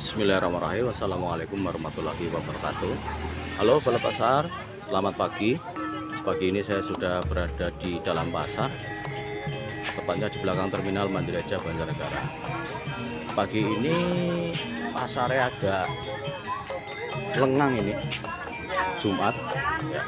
Bismillahirrahmanirrahim. Assalamualaikum warahmatullahi wabarakatuh. Halo Balap Pasar, selamat pagi. Pagi ini saya sudah berada di dalam pasar, tepatnya di belakang terminal Mandiraja Banjarnegara. Pagi ini pasarnya agak lengang ini, Jumat ya.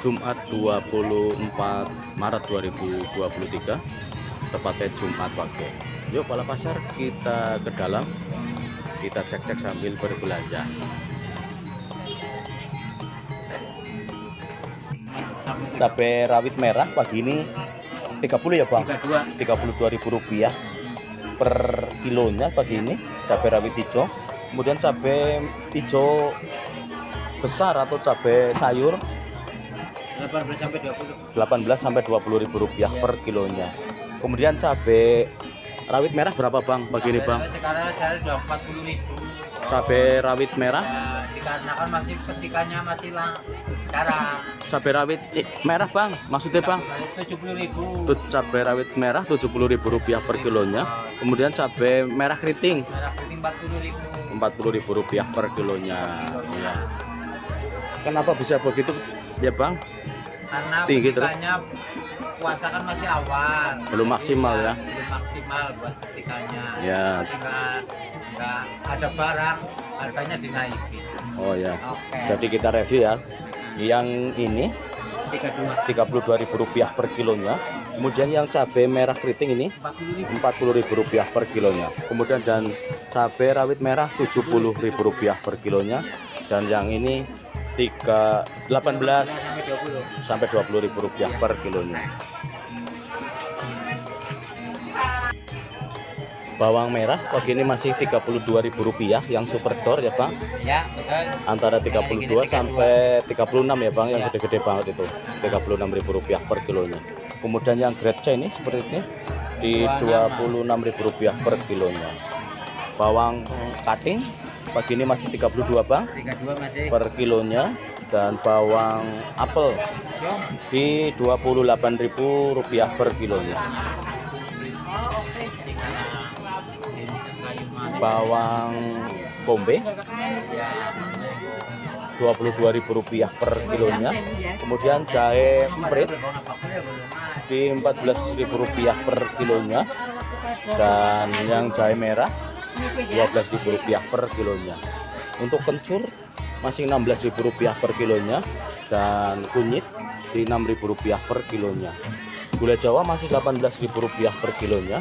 Jumat 24 Maret 2023, tepatnya Jumat pagi. Yuk Balap Pasar, kita ke dalam, kita cek-cek sambil berbelanja. Cabai rawit merah pagi ini 30 ya Bang? 32.000 rupiah per kilonya pagi ini, cabai rawit hijau. Kemudian cabai hijau besar atau cabai sayur 18 sampai 20.000 rupiah per kilonya. Kemudian cabai rawit merah berapa Bang pagi ini Bang? Sekarang saya sudah 40.000. Cabai rawit merah? Ya, dikarenakan masih petikannya masih sekarang. Cabai rawit merah Bang, maksudnya Bang? 70.000. Cabai rawit merah 70.000 rupiah per kilonya. Kemudian cabai merah keriting Merah keriting 40.000 rupiah per kilonya. Ya. Kenapa bisa begitu ya Bang? Karena tinggi terus. petikannya puasa kan masih awal. Belum maksimal ya? Belum maksimal buat petikannya. Ya. Nggak ada barang, harganya dinaikin. Oh ya. Oke. Jadi kita review ya. Yang ini 32. 32.000 rupiah per kilonya. Kemudian yang cabai merah keriting ini 40.000. 40.000 rupiah per kilonya. Kemudian dan cabai rawit merah 70.000 rupiah per kilonya. Dan yang ini 18 sampai 20.000 rupiah per kilonya. Bawang merah pagi ini masih 32.000 rupiah yang super door ya Bang. Ya, betul. Antara 32 sampai 36 ya Bang, yang Ya. gede-gede banget itu. 36.000 rupiah per kilonya. Kemudian yang grade C ini seperti ini di 26.000 rupiah per kilonya. Bawang cutting pagi ini masih 32 Bang 32 masih. per kilonya. Dan bawang apel di 28.000 rupiah per kilonya. Bawang bombay 22.000 rupiah per kilonya. Kemudian jahe emprit di 14.000 rupiah per kilonya. Dan yang jahe merah 12.000 rupiah per kilonya. Untuk kencur masih 16.000 rupiah per kilonya. Dan kunyit di 6.000 rupiah per kilonya. Gula Jawa masih 18.000 rupiah per kilonya.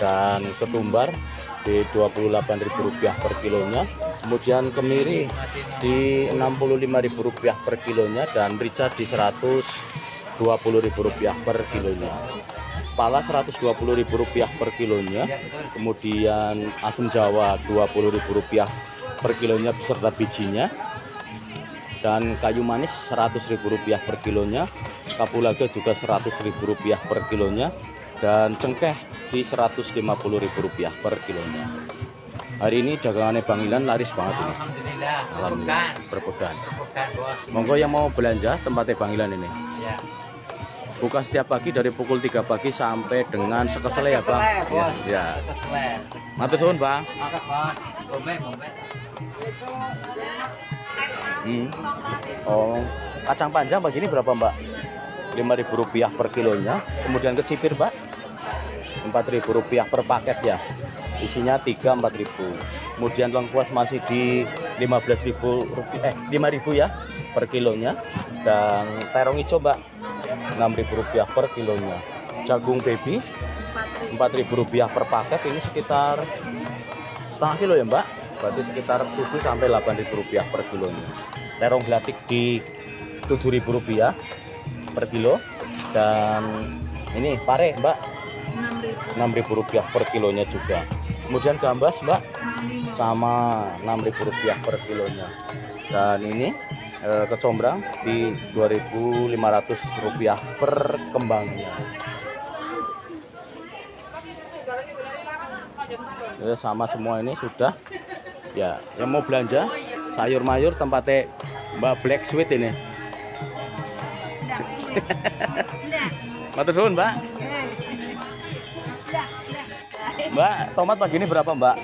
Dan ketumbar di 28.000 rupiah per kilonya. Kemudian kemiri di 65.000 rupiah per kilonya. Dan rica di 120.000 rupiah per kilonya. Pala 120.000 rupiah per kilonya. Kemudian asam Jawa 20.000 rupiah per kilonya beserta bijinya. Dan kayu manis 100.000 rupiah per kilonya. Kapulaga juga 100.000 rupiah per kilonya. Dan cengkeh di 150.000 rupiah per kilonya. Hari ini dagangannya Bang Ilan laris banget ini. Alhamdulillah. Berpegan. Bukan, Bos. Monggo yang mau belanja tempatnya Bang Ilan ini. Ya. Buka setiap pagi dari pukul 3 pagi sampai dengan sekesele ya Bang. Bos. Ya. Kesel. Matur suwun Bang. Maka, Bos. Bombe. Oh, kacang panjang pagi ini berapa Mbak? 5.000 rupiah per kilonya. Kemudian kecipir Mbak 4.000 rupiah per paket ya. Isinya 4.000. Kemudian lengkuas masih di 15.000 rupiah 5.000 ya per kilonya. Dan terong hijau Mbak 6.000 rupiah per kilonya. Jagung baby 4.000 rupiah per paket. Ini sekitar setengah kilo ya Mbak. Berarti sekitar 7 sampai 8.000 rupiah per kilonya. Terong glatik di 7.000 rupiah per kilo. Dan ini pare Mbak 6.000 rupiah per kilonya juga. Kemudian gambas Mbak sama 6.000 rupiah per kilonya. Dan ini kecombrang di 2.500 rupiah per kembangnya. Ya, sama semua ini sudah ya. Yang mau belanja sayur mayur tempatnya Mbak Black Sweet ini. Matur suwun Mbak. Mbak, tomat pagi ini berapa Mbak?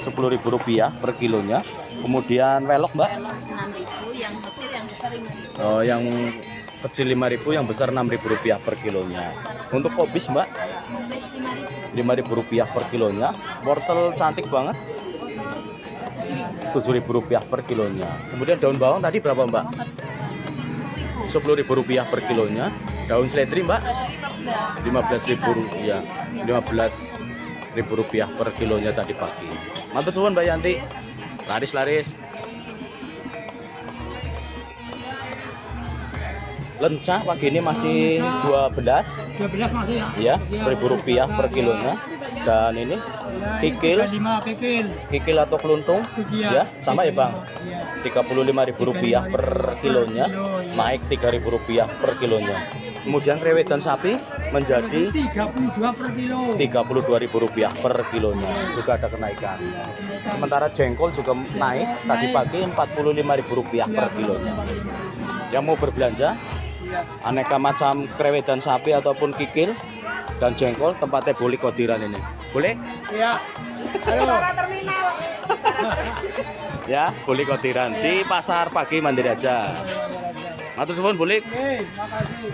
Rp10.000 per kilonya. Kemudian velok Mbak? 6.000, yang kecil, yang besar 5.000. Oh, yang kecil 5.000, yang besar Rp6.000 per kilonya. Untuk kobis Mbak? Kobis 5.000. Rp5.000 per kilonya. Wortel cantik banget. Rp7.000 per kilonya. Kemudian daun bawang tadi berapa Mbak? Rp10.000 per kilonya. Daun seledri Mbak? Rp15.000 ya. Rp15.000 per kilonya tadi pagi. Matur suwun Mbak Yanti. Laris-laris. Lenca pagi ini masih 12 masih ya, Rp1.000 per kilonya. Dan ini kikil, 5 kikil atau keluntung ya, sama ya Bang. Rp35.000 per kilonya, naik Rp3.000 per kilonya. Kemudian rewedan sapi menjadi Rp32.000 per kilonya, juga ada kenaikan. Sementara jengkol juga naik tadi pagi Rp45.000 per kilonya. Yang mau berbelanja aneka macam krewedan sapi ataupun kikil dan jengkol, tempatnya Boleh Kodiran ini. Boleh? Iya. Halo. Ya, Boleh Kodiran di Pasar Pagi Mandiri aja. Matur suwun Boleh. Makasih.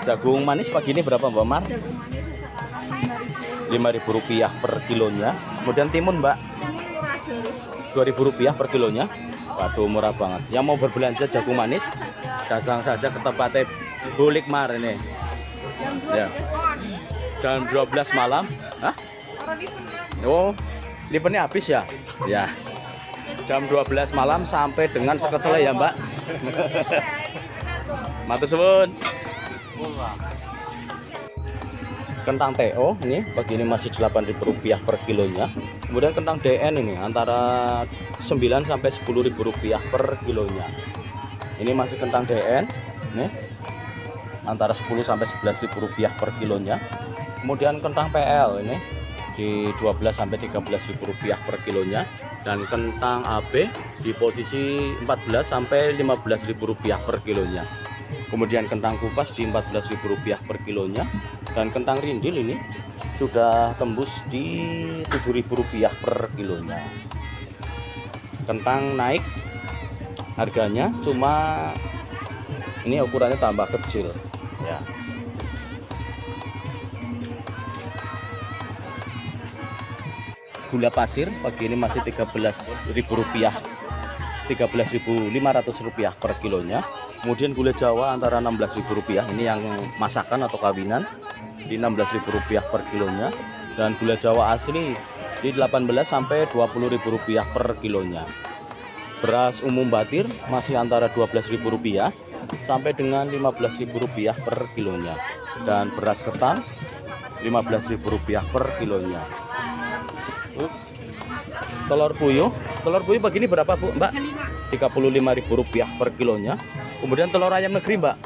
Jagung manis pagi ini berapa Mbak Mar? Jagung manis sekarang Rp5.000 per kilonya. Kemudian timun Mbak? Rp2.000 per kilonya. Waduh, murah banget. Yang mau berbelanja jagung manis, datang saja ke tempatnya Bulik Mar ini. Ya. Jam 12 malam. Hah? Oh, lipennya habis ya? Ya. Jam 12 malam sampai dengan sekesel ya Mbak. Matur suwun. Kentang TO ini pagi ini masih Rp8.000 per kilonya. Kemudian kentang DN ini antara 9 sampai Rp10.000 per kilonya. Ini masih kentang DN nih, antara 10 sampai Rp11.000 per kilonya. Kemudian kentang PL ini di 12 sampai Rp13.000 per kilonya, dan kentang AB di posisi 14 sampai Rp15.000 per kilonya. Kemudian kentang kupas di Rp14.000 per kilonya, dan kentang rindil ini sudah tembus di Rp7.000 per kilonya. Kentang naik harganya, cuma ini ukurannya tambah kecil ya. Gula pasir pagi ini masih Rp13.000, Rp13.500 per kilonya. Kemudian gula Jawa antara Rp16.000, ini yang masakan atau kawinan, di Rp16.000 per kilonya. Dan gula Jawa asli di 18 sampai Rp20.000 per kilonya. Beras umum batir masih antara Rp12.000 sampai dengan Rp15.000 per kilonya. Dan beras ketan Rp15.000 per kilonya. Telur puyuh pagi ini berapa Bu Mbak? Rp35.000 per kilonya. Kemudian telur ayam negeri Mbak,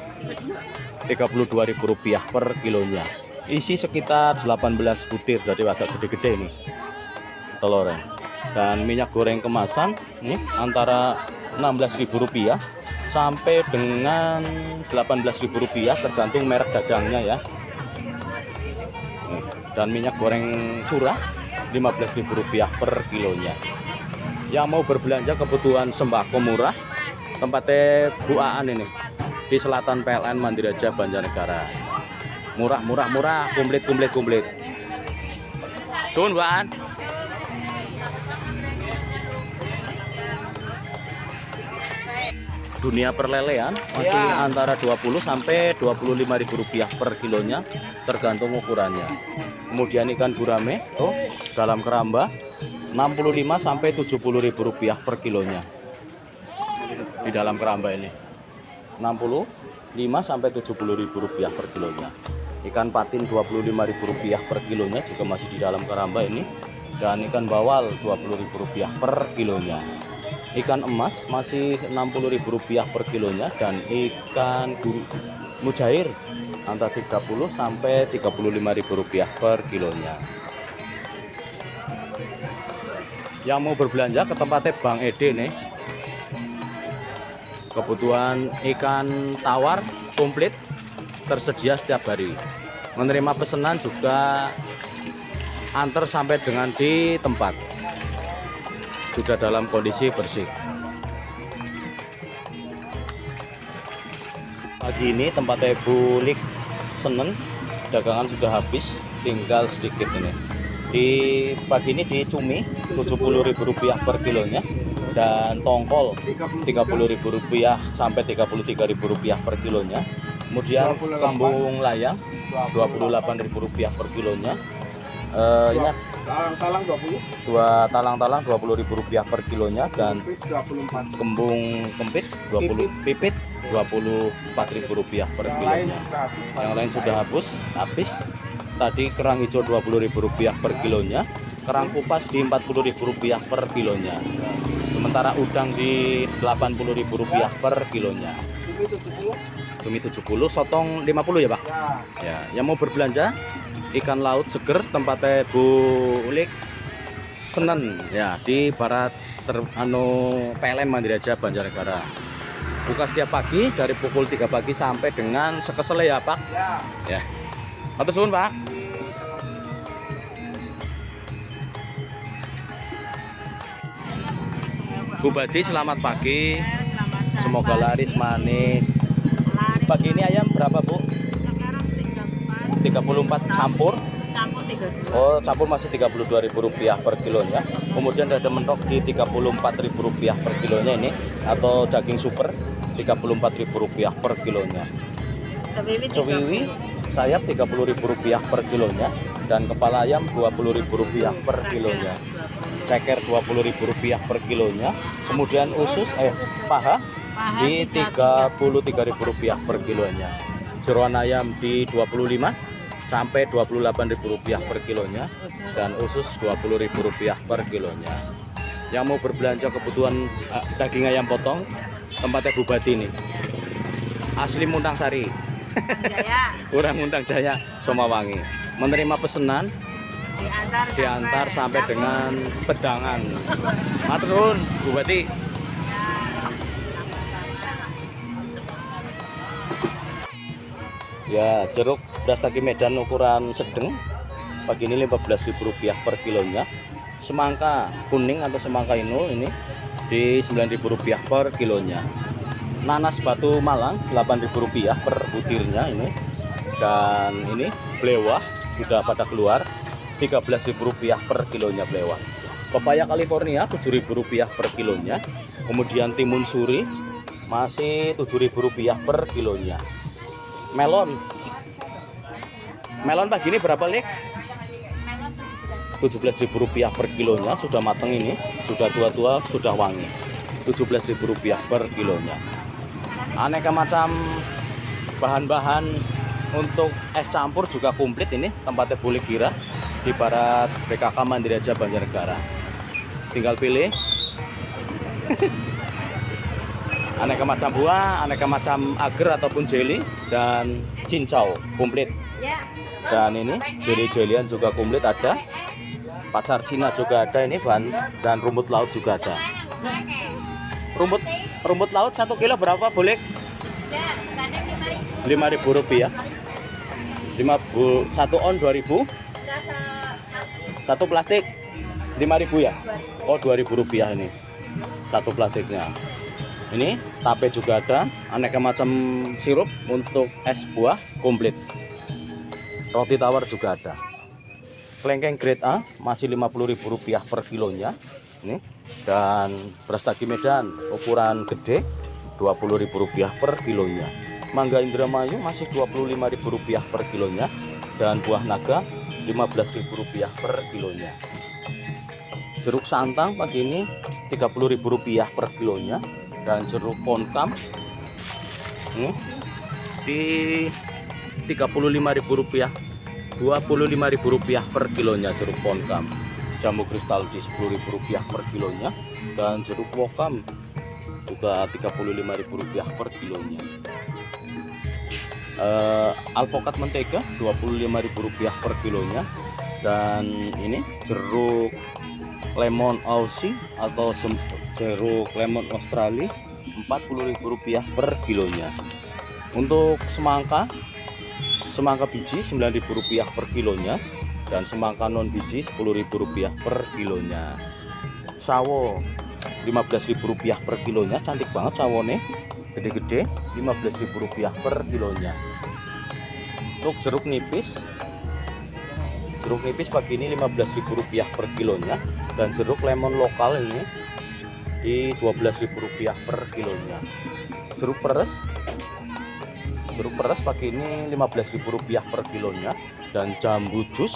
Rp32.000 per kilonya. Isi sekitar 18 butir, jadi agak gede-gede ini telurnya. Dan minyak goreng kemasan nih antara Rp16.000 sampai dengan Rp18.000, tergantung merek dagangnya ya. Dan minyak goreng curah Rp15.000 per kilonya. Yang mau berbelanja kebutuhan sembako murah, tempatnya Bu Aan ini di Selatan PLN Mandiraja Banjarnegara. Murah, komplit. Suwun Bu Aan. Dunia perlelean masih antara 20 sampai Rp25.000 per kilonya, tergantung ukurannya. Kemudian ikan gurame dalam keramba 65 sampai Rp70.000 per kilonya. Di dalam keramba ini 65 sampai Rp70.000 per kilonya. Ikan patin Rp25.000 per kilonya juga masih di dalam keramba ini. Dan ikan bawal Rp20.000 per kilonya. Ikan emas masih Rp60.000 per kilonya, dan ikan mujair antara 30 sampai Rp35.000 per kilonya. Yang mau berbelanja ke tempatnya Bang Ede nih, kebutuhan ikan tawar komplit tersedia setiap hari. Menerima pesanan juga antar sampai dengan di tempat, sudah dalam kondisi bersih. Pagi ini tempatnya Bu Lik Senen, dagangan sudah habis, tinggal sedikit ini. Di pagi ini di cumi Rp70.000 per kilonya, dan tongkol Rp30.000 sampai Rp33.000 per kilonya. Kemudian kembung layang Rp28.000 per kilonya. Ini Talang-talang 20. dua talang-talang Rp20.000 per kilonya, dan 24. kembung kempit 20 pipit Rp24.000 per kilonya. Yang lain sudah habis. Tadi kerang hijau Rp20.000 per kilonya, kerang kupas di Rp40.000 per kilonya. Sementara udang di Rp80.000 per kilonya. Cumi 70, sotong 50 ya Pak? Ya, yang mau berbelanja ikan laut seger tempatnya Bu Lik Senen ya, di barat PLN Mandiraja Banjarnegara. Buka setiap pagi dari pukul 3 pagi sampai dengan sekesele ya Pak. Ya. Matur suwun Pak. Bu Badi selamat pagi. Semoga laris manis. Pagi ini ayam berapa Bu? Sekarang 34 campur. campur 32. Oh, campur masih Rp32.000 per kilonya. Kemudian ada mentok di Rp34.000 per kilonya ini, atau daging super Rp34.000 per kilonya. Cewiwi sayap Rp30.000 per kilonya, dan kepala ayam Rp20.000 per kilonya. Ceker Rp20.000 per kilonya. Kemudian usus paha di Rp33.000 per kilonya. Jeroan ayam di 25 sampai Rp28.000 per kilonya, dan usus Rp20.000 per kilonya. Yang mau berbelanja kebutuhan daging ayam potong, tempatnya Bu Badi ini asli Muntang Sari, Kurang Muntang Jaya, Somawangi. Menerima pesanan diantar sampai dengan Pedangan. Matur nuwun Bu Badi. Ya, jeruk beras tagi Medan ukuran sedang pagi ini Rp15.000 per kilonya. Semangka kuning atau semangka inul ini di Rp9.000 per kilonya. Nanas batu Malang Rp8.000 per butirnya ini. Dan ini blewah sudah pada keluar Rp13.000 per kilonya blewah. Pepaya California Rp7.000 per kilonya. Kemudian timun suri masih Rp7.000 per kilonya. Melon pagi ini berapa Lik? Rp17.000 per kilonya, sudah matang ini, sudah tua-tua, sudah wangi. Rp17.000 per kilonya. Aneka macam bahan-bahan untuk es campur juga komplit ini, tempatnya boleh kira di barat BKK Mandiraja Banjarnegara. Tinggal pilih. Aneka macam buah, aneka macam agar ataupun jelly, dan cincau komplit. Dan ini jelly-jellyan juga komplit ada. Pacar Cina juga ada ini, bahan, dan rumput laut juga ada. Rumput laut 1 kilo berapa boleh? Rp5.000. 1 on 2.000. Satu plastik 5.000 ya? Oh, Rp2.000 ini. Satu plastiknya. Ini tape juga ada, aneka macam sirup untuk es buah komplit. Roti tawar juga ada. Kelengkeng grade A masih Rp50.000 per kilonya. Ini, dan beras tagi Medan ukuran gede Rp20.000 per kilonya. Mangga Indramayu masih Rp25.000 per kilonya, dan buah naga Rp15.000 per kilonya. Jeruk santang pagi ini Rp30.000 per kilonya, dan jeruk ponkam ini di Rp35.000, Rp25.000 per kilonya jeruk ponkam. Jamu kristal di Rp10.000 per kilonya, dan jeruk wokam juga Rp35.000 per kilonya. Alpokat mentega Rp25.000 per kilonya, dan ini jeruk lemon Aussie atau jeruk lemon Australia Rp40.000 per kilonya. Untuk semangka biji Rp9.000 per kilonya, dan semangka non biji Rp10.000 per kilonya. Sawo Rp15.000 per kilonya, cantik banget sawone, gede-gede, Rp15.000 per kilonya. Untuk jeruk nipis pagi ini Rp15.000 per kilonya, dan jeruk lemon lokal ini di Rp12.000 per kilonya. Jeruk peres pagi ini Rp15.000 per kilonya, dan jambu jus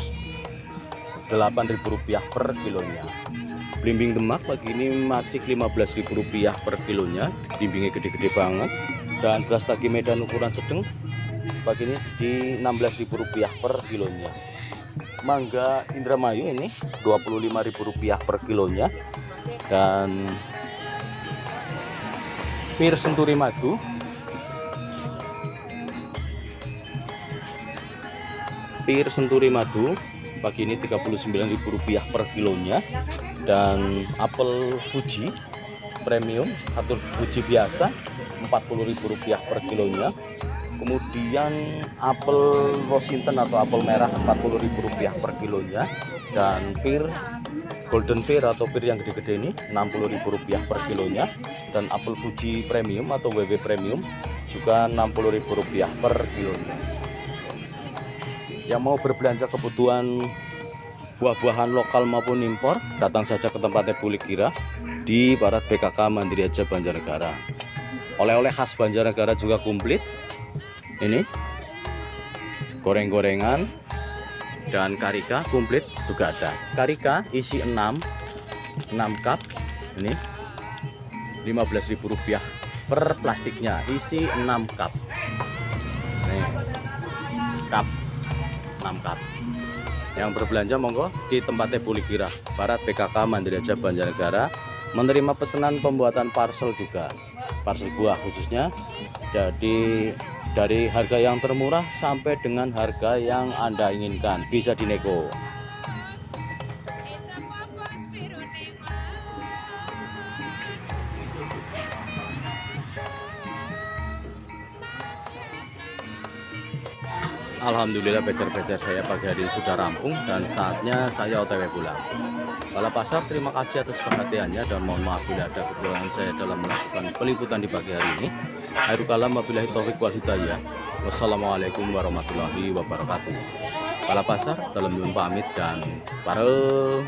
Rp8.000 per kilonya. Belimbing Demak pagi ini masih Rp15.000 per kilonya, belimbingnya gede-gede banget. Dan beras tagi Medan ukuran sedang pagi ini di Rp16.000 per kilonya. Mangga Indramayu ini Rp25.000 per kilonya, dan pir Senturi Madu pagi ini Rp39.000 per kilonya, dan apel Fuji premium atau Fuji biasa Rp40.000 per kilonya. Kemudian apel Washington atau apel merah Rp40.000 per kilonya, dan pir golden pear atau pir yang gede-gede ini Rp60.000 per kilonya, dan apel Fuji premium atau WW premium juga Rp60.000 per kilonya. Yang mau berbelanja kebutuhan buah-buahan lokal maupun impor, datang saja ke tempatnya Bu Likira di Barat BKK Mandiri Aja Banjarnegara. Oleh-oleh khas Banjarnegara juga komplit. Ini goreng-gorengan dan karika komplit juga ada. Karika isi 6 cup ini Rp15.000 per plastiknya, isi 6 cup. Nih, cup 6 cup. Yang berbelanja monggo di tempatnya Bu Likira Barat BKK Mandiri Aja Banjarnegara, menerima pesanan pembuatan parcel juga, parcel buah khususnya. Jadi dari harga yang termurah sampai dengan harga yang Anda inginkan, bisa dinego. Alhamdulillah becer-becer saya pagi hari ini sudah rampung, dan saatnya saya OTW pulang. Kepala Pasar, terima kasih atas perhatiannya, dan mohon maaf bila ada kekurangan saya dalam melakukan peliputan di pagi hari ini. Akhirul kalam, wabillahi taufiq wal hidayah. Wassalamualaikum warahmatullahi wabarakatuh. Kepala Pasar dalam pamit, dan bareng.